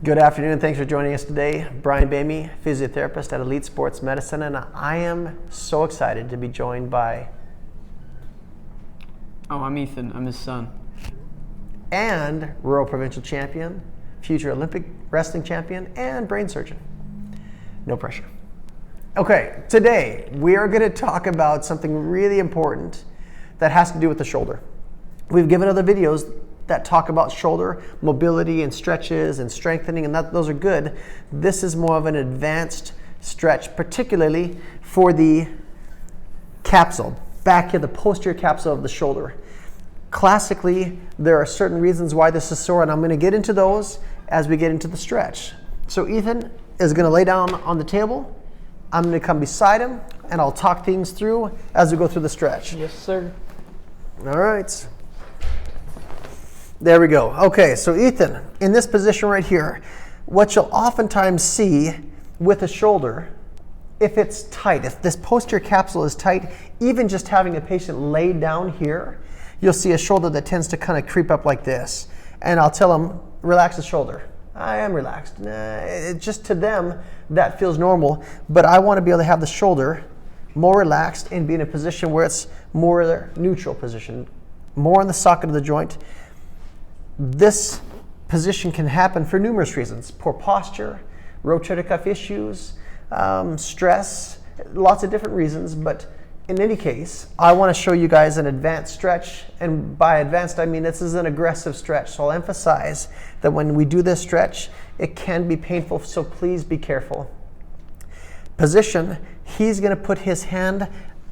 Good afternoon, thanks for joining us today. Brian Boehme, physiotherapist at Elite Sports Medicine, and I am so excited to be joined by... I'm Ethan, I'm his son. And Rural Provincial Champion, future Olympic wrestling champion, and brain surgeon. No pressure. Okay, today we are going to talk about something really important that has to do with the shoulder. We've given other videos that talk about shoulder mobility and stretches and strengthening, and those are good. This is more of an advanced stretch, particularly for the capsule, back here, the posterior capsule of the shoulder. Classically, there are certain reasons why this is sore, and I'm going to get into those as we get into the stretch. So Ethan is going to lay down on the table. I'm going to come beside him, and I'll talk things through as we go through the stretch. Yes, sir. All right. There we go. Okay, so Ethan, in this position right here, what you'll oftentimes see with a shoulder, if it's tight, if this posterior capsule is tight, even just having a patient lay down here, you'll see a shoulder that tends to kind of creep up like this. And I'll tell them, relax the shoulder. I am relaxed. Just to them, that feels normal, but I want to be able to have the shoulder more relaxed and be in a position where it's more neutral position, more in the socket of the joint. This position can happen for numerous reasons: poor posture, rotator cuff issues, stress, lots of different reasons. But in any case, I want to show you guys an advanced stretch. And by advanced, I mean this is an aggressive stretch. So I'll emphasize that when we do this stretch, it can be painful, so please be careful. Position, he's going to put his hand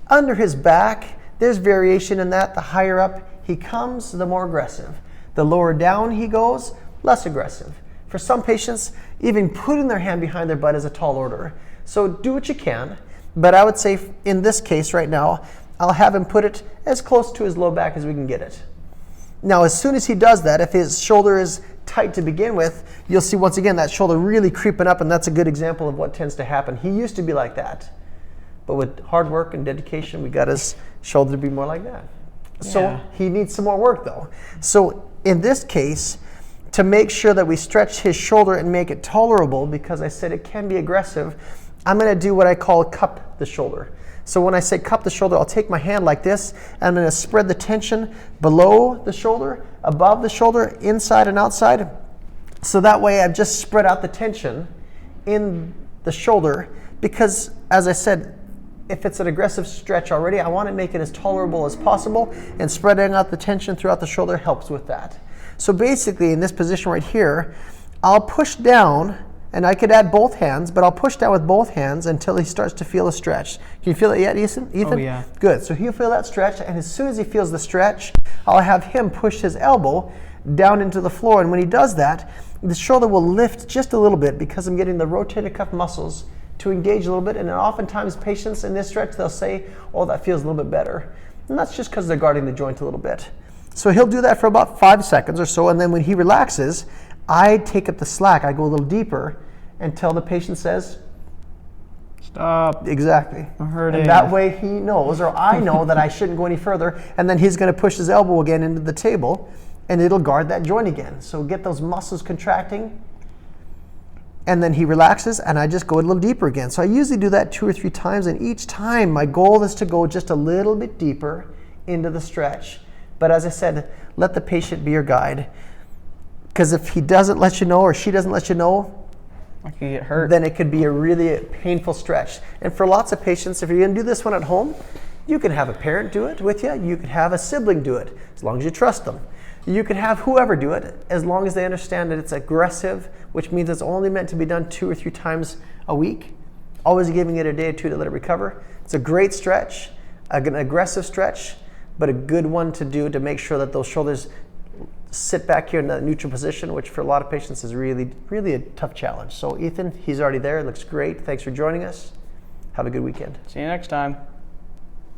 under his back. There's variation in that. The higher up he comes, the more aggressive. The lower down he goes, less aggressive. For some patients, even putting their hand behind their butt is a tall order. So do what you can, but I would say in this case right now, I'll have him put it as close to his low back as we can get it. Now, as soon as he does that, if his shoulder is tight to begin with, you'll see once again that shoulder really creeping up, and that's a good example of what tends to happen. He used to be like that, but with hard work and dedication, we got his shoulder to be more like that. So he needs some more work though. So in this case, to make sure that we stretch his shoulder and make it tolerable, because I said it can be aggressive, I'm going to do what I call cup the shoulder. So when I say cup the shoulder, I'll take my hand like this, and I'm going to spread the tension below the shoulder, above the shoulder, inside and outside. So that way I've just spread out the tension in the shoulder, because as I said, if it's an aggressive stretch already, I want to make it as tolerable as possible, and spreading out the tension throughout the shoulder helps with that. So basically in this position right here, I'll push down, and I could add both hands, but I'll push down with both hands until he starts to feel a stretch. Can you feel it yet, Ethan? Oh, yeah. Good. So he'll feel that stretch, and as soon as he feels the stretch, I'll have him push his elbow down into the floor, and when he does that, the shoulder will lift just a little bit because I'm getting the rotator cuff muscles to engage a little bit. And then oftentimes patients in this stretch, they'll say, oh, that feels a little bit better. And that's just because they're guarding the joint a little bit. So he'll do that for about 5 seconds or so, and then when he relaxes, I take up the slack. I go a little deeper until the patient says, stop. Exactly. I'm hurting. And that way he knows, or I know, that I shouldn't go any further, and then he's going to push his elbow again into the table, and it'll guard that joint again. So get those muscles contracting, and then he relaxes, and I just go a little deeper again. So I usually do that 2 or 3 times, and each time my goal is to go just a little bit deeper into the stretch. But as I said, let the patient be your guide, because if he doesn't let you know, or she doesn't let you know, I could get hurt. Then it could be a really painful stretch. And for lots of patients, if you're going to do this one at home, you can have a parent do it with you. You could have a sibling do it, as long as you trust them. You could have whoever do it, as long as they understand that it's aggressive, which means it's only meant to be done 2 or 3 times a week, always giving it a day or 2 to let it recover. It's a great stretch, an aggressive stretch, but a good one to do to make sure that those shoulders sit back here in that neutral position, which for a lot of patients is really, really a tough challenge. So Ethan, he's already there. It looks great. Thanks for joining us. Have a good weekend. See you next time.